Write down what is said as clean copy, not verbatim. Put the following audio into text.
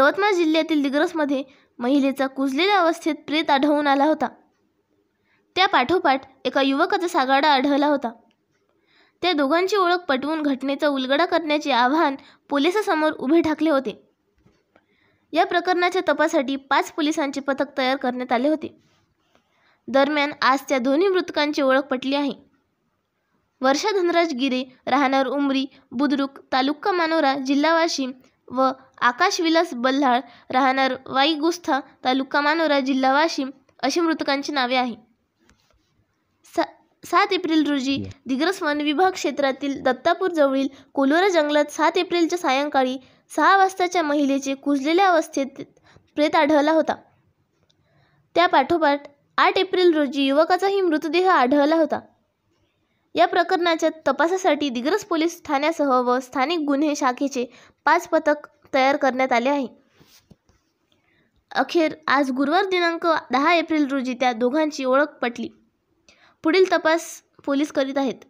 यवतमाळ जिल्ह्यातील दिग्रसमध्ये महिलेचा कुजलेल्या अवस्थेत प्रेत आढळून आला होता। त्या पाठोपाठ एका युवकाचा सागाडा आढळला होता। त्या दोघांची ओळख पटवून घटनेचा उलगडा करण्याचे आव्हान पोलिसांसमोर उभे ठाकले होते। या प्रकरणाच्या तपासासाठी 5 पोलिसांचे पथक तयार करण्यात आले होते। दरम्यान आज त्या दोन्ही मृतकांची ओळख पटली आहे। वर्षा धनराज गिरे राहणार उमरी बुद्रुक तालुका मानोरा जिल्हा वाशिम व आकाश विलास बल्हाळ राहणार वाईगुस्था तालुका मानोरा जिल्हा वाशिम अशी मृतकांची नावे आहेत। 7 एप्रिल रोजी दिग्रस वन विभाग क्षेत्रातील दत्तापूर जवळील कोलोरा जंगलात 7 एप्रिलच्या सायंकाळी 6 वाजताच्या महिलेचे कुजलेल्या अवस्थेत प्रेत आढळला होता। त्या पाठोपाठ 8 एप्रिल रोजी युवकाचाही मृतदेह आढळला होता। या प्रकरणाच्या तपासासाठी दिग्रस पोलीस ठाण्यासह व स्थानिक गुन्हे शाखेचे 5 पथक तयार करण्यात आले आहे। अखेर आज गुरुवार दिनांक 10 एप्रिल रोजी त्या दोघांची ओळख पटली। पुढील तपास पोलीस करीत आहेत।